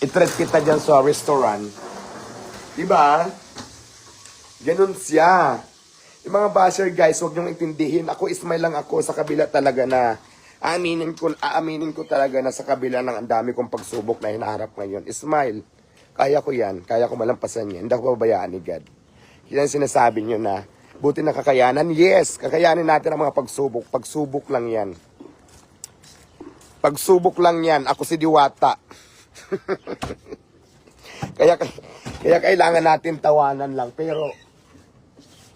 i-treat kita dyan sa restaurant. Diba? Ganun siya. Yung mga basher guys, huwag niyong intindihin. Ako, smile lang ako sa kabila talaga na aaminin ko talaga na sa kabila ng ang dami kong pagsubok na hinaharap ngayon. Smile. Kaya ko yan. Kaya ko malampasan yan. Hindi ako pabayaan ni God. Yan sinasabi niyo na, buti na kakayanan. Yes, kakayanin natin ang mga pagsubok. Pagsubok lang yan. Pagsubok lang yan. Ako si Diwata. kaya kailangan natin tawanan lang. Pero,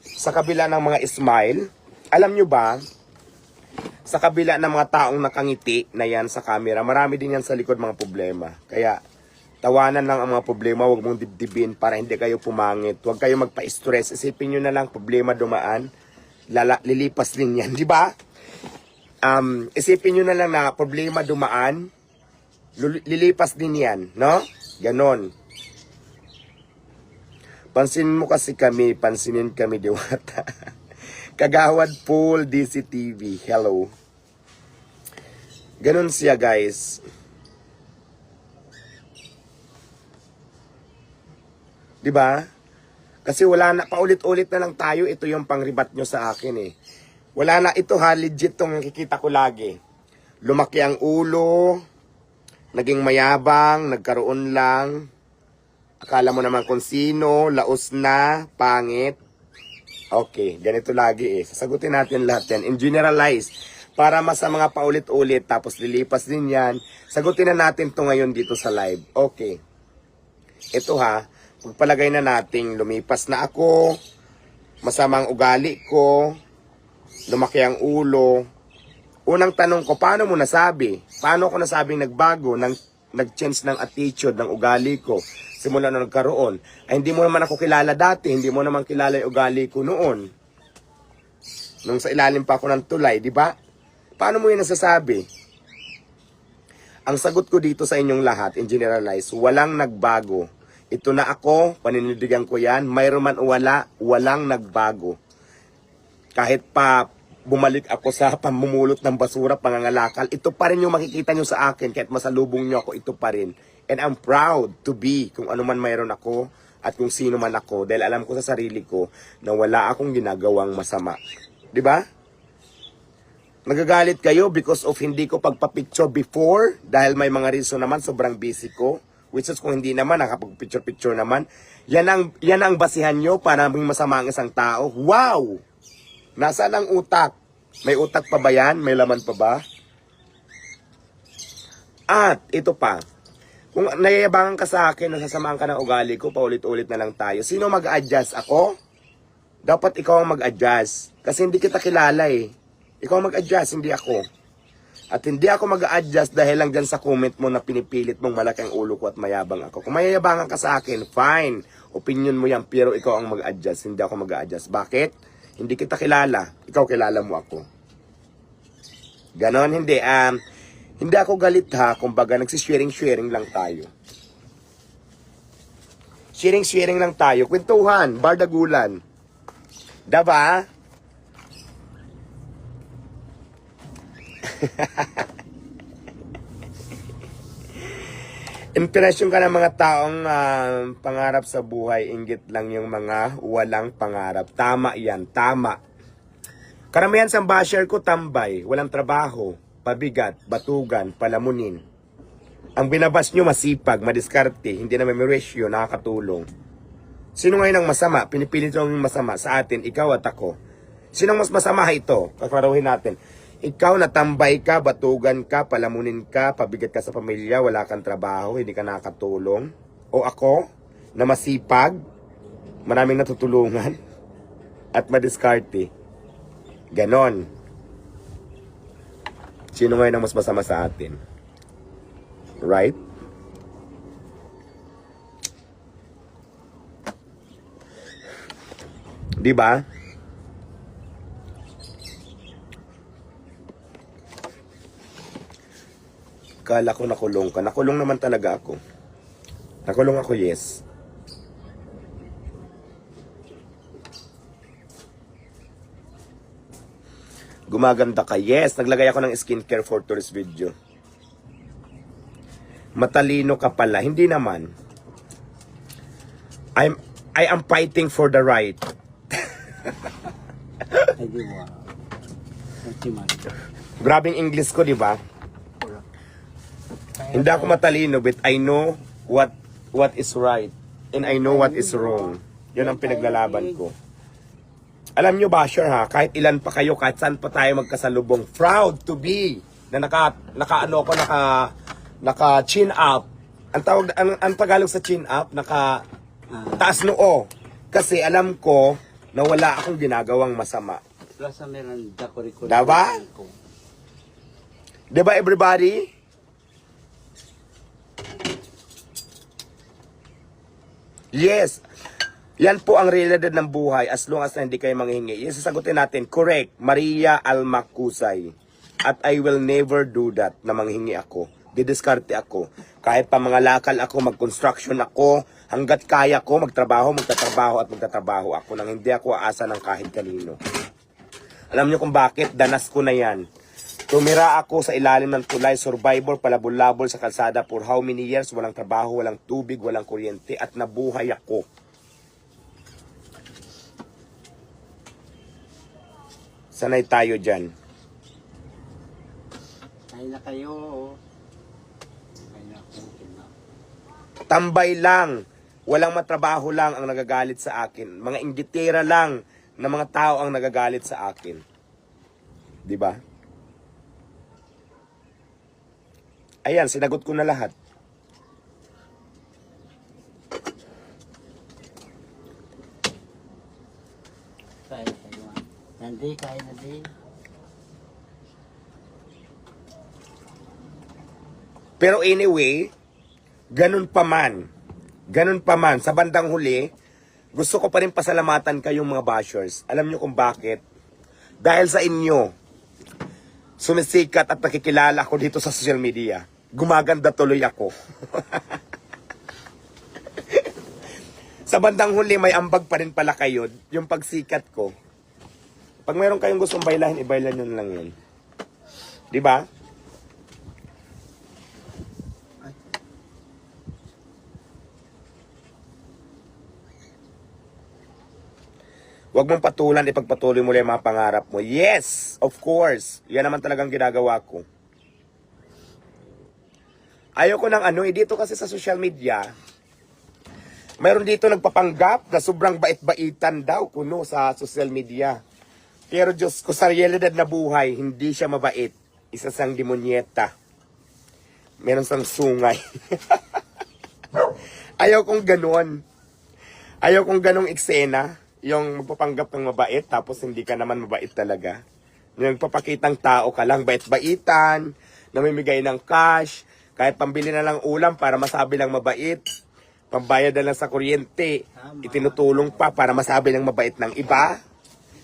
sa kabila ng mga smile, alam nyo ba, sa kabila ng mga taong nakangiti na yan sa camera, marami din yan sa likod mga problema. Kaya, tawanan lang ang mga problema, huwag mong dibdibin para hindi kayo pumangit. Huwag kayo magpa-stress. Isipin nyo na lang, problema dumaan, lilipas din yan, di ba? Isipin nyo na lang na problema dumaan, lilipas din yan, no? Ganon. Pansinin mo kasi kami, pansinin kami, Diwata. Kagawad Pool, DCTV, hello. Ganon siya, guys. Diba? Kasi wala na, paulit-ulit na lang tayo, ito yung pangribat nyo sa akin eh. Wala na, ito ha, legit tong nakikita ko lagi. Lumaki ang ulo, naging mayabang, nagkaroon lang. Akala mo naman kung sino, laos na, pangit. Okay, ganito lagi eh. Sasagutin natin lahat yan. In generalize, para mas sa mga paulit-ulit, tapos lilipas din yan. Sagutin na natin to ngayon dito sa live. Okay. Ito ha, pagpalagay na natin, lumipas na ako, masamang ugali ko, lumaki ang ulo. Unang tanong ko, paano mo nasabi? Paano ko nasabing nagbago, nag-change ng attitude, ng ugali ko? Simula na nagkaroon. Ay, hindi mo naman ako kilala dati. Hindi mo naman kilala yung ugali ko noon. Nung sa ilalim pa ako ng tulay, di ba? Paano mo yun nasasabi? Ang sagot ko dito sa inyong lahat, in generalize, walang nagbago. Ito na ako, paninindigan ko yan. Mayroon man o wala, walang nagbago. Kahit pa bumalik ako sa pamumulot ng basura, pangangalakal, ito pa rin yung makikita nyo sa akin. Kahit masalubong nyo ako, ito pa rin. And I'm proud to be kung ano man mayroon ako at kung sino man ako. Dahil alam ko sa sarili ko na wala akong ginagawang masama. Diba? Nagagalit kayo because of hindi ko pagpa-picture before. Dahil may mga reason naman, sobrang busy ko. Which is kung hindi naman, nakapag-picture-picture naman. Yan ang basihan nyo para maging masama ang isang tao. Wow! Nasaan ang utak? May utak pa ba yan? May laman pa ba? At ito pa. Kung nayayabangan ka sa akin, nasasamaan ka ng ugali ko, paulit-ulit na lang tayo. Sino mag-adjust? Ako? Dapat ikaw ang mag-adjust. Kasi hindi kita kilala eh. Ikaw mag-adjust, hindi ako. At hindi ako mag-adjust dahil lang dyan sa comment mo na pinipilit mong malaki ang ulo ko at mayabang ako. Kung mayayabangan ka sa akin, fine. Opinion mo yan, pero ikaw ang mag-adjust. Hindi ako mag-adjust. Bakit? Hindi kita kilala. Ikaw kilala mo ako. Ganon, hindi. Hindi ako galit ha, kumbaga nagsisharing-sharing lang tayo. Sharing-sharing lang tayo. Kwentuhan, bardagulan. Diba? Impresyon ka ng mga taong pangarap sa buhay, inggit lang yung mga walang pangarap. Tama yan, tama. Karamihan sa basher ko tambay, walang trabaho. Pabigat, batugan, palamunin. Ang binabas nyo masipag, madiskarte, hindi na may ratio, nakakatulong. Sino ngayon ang masama? Pinipilit nyo ang masama sa atin, ikaw at ako. Sino mas masama ito? Kaklaruhin natin. Ikaw na tambay ka, batugan ka, palamunin ka, pabigat ka sa pamilya, wala kang trabaho, hindi ka nakakatulong. O ako, na masipag, maraming natutulungan, at madiskarte. Ganon. Sino ngayon ang mas masama sa atin? Right? Diba? Kala ko nakulong ka. Nakulong naman talaga ako. Nakulong ako, yes. Gumaganda ka. Yes, naglagay ako ng skincare for today's video. Matalino ka pala. Hindi naman. I am fighting for the right. Ay, di ba? Grabing English ko, di ba? Hindi ako matalino, but I know what is right. And I know what is wrong. Yun ang pinaglalaban ko. Alam nyo ba, sure ha, kahit ilan pa kayo, kahit saan pa tayo magkasalubong, proud to be na naka chin up. Ang Tagalog sa chin up, taas noo. Kasi alam ko na wala akong ginagawang masama. Plaza Miranda ko record. Diba? Diba everybody? Yes. Yan po ang realidad ng buhay as long as na hindi kayo manghingi. Yes, sasagutin natin. Correct. Maria Almacusay. At I will never do that na manghingi ako. Didiskarte ako. Kahit pa mga lakal ako, mag-construction ako, hanggat kaya ko, magtatrabaho ako nang hindi ako aasa ng kahit kanino. Alam niyo kung bakit? Danas ko na yan. Tumira ako sa ilalim ng tulay, survivor, palabol-labol sa kalsada for how many years, walang trabaho, walang tubig, walang kuryente, at nabuhay ako. Sanay tayo dyan. Ay na kayo. Ay na ako. Tambay lang. Walang matrabaho lang ang nagagalit sa akin. Mga inggitera lang na mga tao ang nagagalit sa akin. Di ba? Ayan, sinagot ko na lahat. Kain kayo. Nandi, kain na din. Pero anyway, ganun pa man, sa bandang huli, gusto ko pa rin pasalamatan kayong mga bashers. Alam nyo kung bakit? Dahil sa inyo, sumisikat at nakikilala ko dito sa social media. Gumaganda tuloy ako. Sa bandang huli, may ambag pa rin pala kayo, yung pagsikat ko. Pag mayroon kayong gustong bailahin, ibailan nyo na lang yun. Di ba? Huwag mong patulan, ipagpatuloy mo lang yung mga pangarap mo. Yes, of course. Yan naman talagang ginagawa ko. Ayoko ng dito kasi sa social media, mayroon dito nagpapanggap na sobrang bait-baitan daw kuno sa social media. Pero Diyos ko, sa realidad na buhay, hindi siya mabait. Isa sang demonyeta. Meron sang sungay. Ayaw kong ganun. Ayaw kong ganung eksena. Yung magpapanggap ng mabait, tapos hindi ka naman mabait talaga. Yung nagpapakitang tao ka lang, bait-baitan, namimigay ng cash, kahit pambili na lang ulam para masabi lang mabait, pambayad na lang sa kuryente, itinutulong pa para masabi lang mabait ng iba.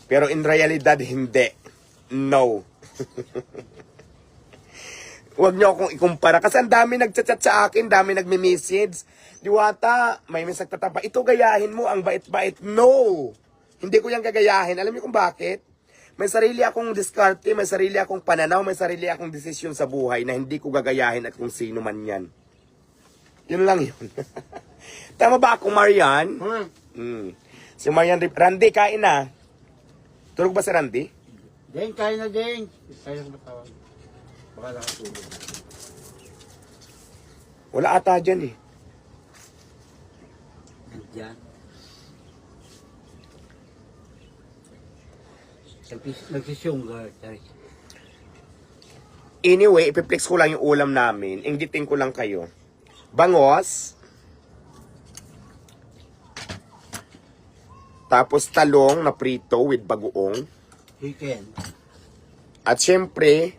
Pero in realidad, hindi. No. Huwag niyo akong ikumpara. Kasi ang dami nagchat-chat sa akin, dami nagme-message. Diwata, may message tatapa. Ito gayahin mo, ang bait-bait. No! Hindi ko yan gagayahin. Alam niyo kung bakit? May sarili akong diskarte, may sarili akong pananaw, may sarili akong desisyon sa buhay na hindi ko gagayahin at kung sino man yan. Yun lang yun. Tama ba ako, Marian? Si Marian, Randy, kain na. Tulog ba si Randy? Ding, kain na ding. Kain na matawag. Baka nakatulog. Wala ata dyan eh. Nandiyan. Nagsisyongga. Anyway, ipiplex ko lang yung ulam namin. Inggitin ko lang kayo. Bangos. Tapos talong na prito with bagoong. Chicken. At syempre,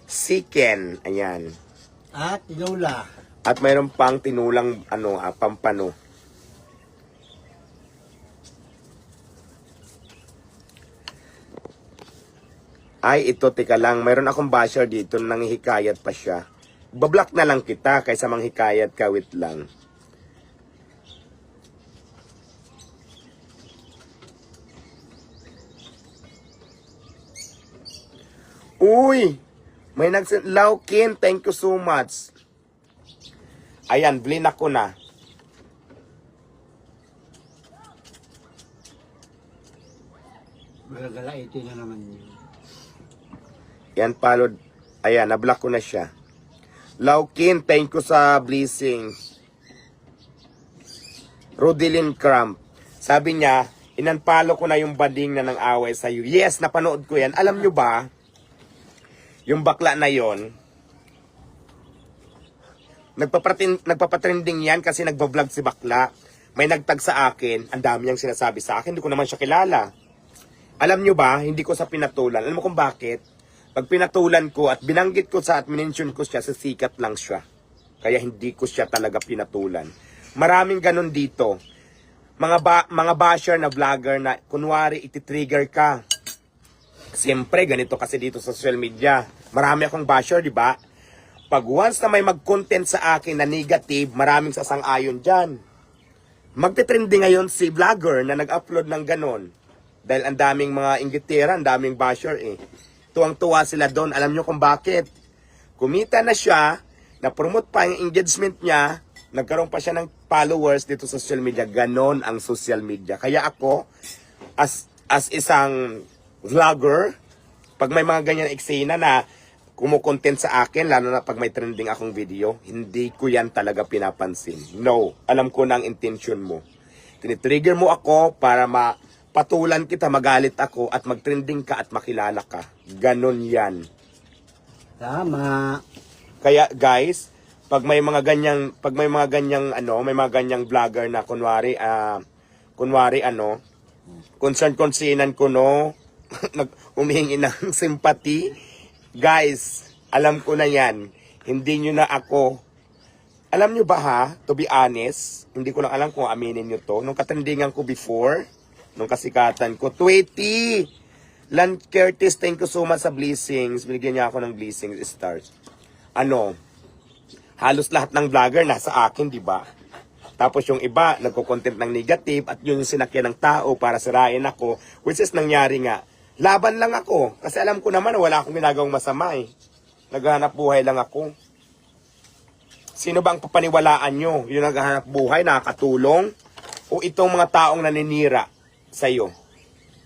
chicken. Ayan. At tinula. At mayroon pang tinulang pampano. Ay, ito, tika lang. Mayroon akong basher dito nang hikayat pa siya. Bablock na lang kita kaysa manghikayat ka, wait lang. Uy! May Laukin, thank you so much. Ayan, blinak ko na. Malagala 80 na naman yun. Yan, palod. Ayan, nablock ko na siya. Laukin, thank you sa blessing. Rodelyn Cramp. Sabi niya, inanpalo ko na yung bading na nang away sa'yo. Yes, napanood ko yan. Alam nyo ba, yung bakla na yon, nagpapatrending yan kasi nagbablog si bakla. May nagtag sa akin, ang dami niyang sinasabi sa akin, hindi ko naman siya kilala. Alam nyo ba, hindi ko sa pinatulan. Alam mo kung bakit? Pag pinatulan ko at binanggit ko sa at minention ko siya, sikat lang siya. Kaya hindi ko siya talaga pinatulan. Maraming ganun dito. Mga basher na vlogger na kunwari iti-trigger ka. Siyempre, ganito kasi dito sa social media. Marami akong basher, di ba? Pag once na may mag-content sa akin na negative, maraming sasang-ayon dyan. Magte-trending ngayon si vlogger na nag-upload ng ganon. Dahil ang daming mga inggitera, ang daming basher eh. Tuwang-tuwa sila doon. Alam nyo kung bakit? Kumita na siya, na-promote pa yung engagement niya, nagkaroon pa siya ng followers dito sa social media. Ganon ang social media. Kaya ako, as isang vlogger, pag may mga ganyan eksena na kumukontent sa akin, lalo na pag may trending akong video, hindi ko yan talaga pinapansin. No, alam ko na ang intention mo. Tinitrigger mo ako para patulan kita, magalit ako, at magtrending ka at makilala ka. Ganon yan. Tama. Kaya guys, pag may mga ganyang vlogger na kunwari concern-concernan ko no, humihingi ng sympathy, guys, alam ko na yan. Hindi nyo na ako, alam nyo ba ha, to be honest, hindi ko lang alam kung aminin nyo to, nung katrendingan ko before, nung kasikatan ko, 20! Lan Curtis, thank you so much sa blessings. Binigyan niya ako ng blessings stars. Halos lahat ng vlogger nasa akin, di ba? Tapos yung iba, nagko-content ng negative at yun yung sinakyan ng tao para sirain ako, which is nangyari nga. Laban lang ako. Kasi alam ko naman wala akong ginagawang masama eh. Naghahanap buhay lang ako. Sino ba ang papaniwalaan nyo? Yung naghahanap buhay, nakakatulong? O itong mga taong naninira sa'yo?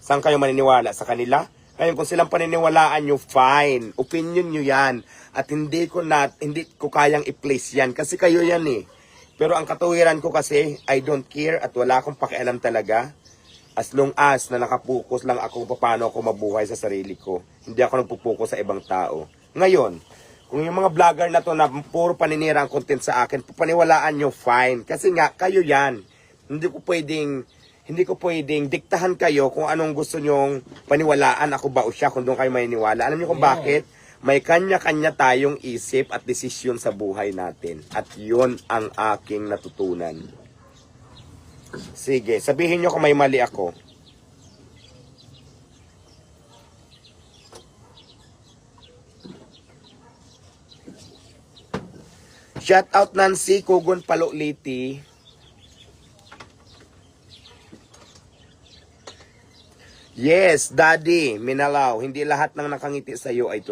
Saan kayo maniniwala? Sa kanila? Ngayon, kung silang paniniwalaan nyo, fine. Opinion nyo yan. At hindi ko kayang i-place yan. Kasi kayo yan eh. Pero ang katuwiran ko kasi, I don't care at wala akong pakialam talaga. As long as na nakapokus lang ako kung paano ako mabuhay sa sarili ko. Hindi ako nagpupokus sa ibang tao. Ngayon, kung yung mga vlogger na to na puro paninira ang content sa akin, paniwalaan nyo, fine. Kasi nga, kayo yan. Hindi ko pwedeng diktahan kayo kung anong gusto nyong paniwalaan, ako ba o siya, kung doon kayo maniniwala. Alam niyo kung bakit? May kanya-kanya tayong isip at desisyon sa buhay natin. At yun ang aking natutunan. Sige, sabihin nyo kung may mali ako. Shout out Nancy Kugon Paloliti. Yes, Daddy, Minalaw, hindi lahat ng nakangiti sa iyo ay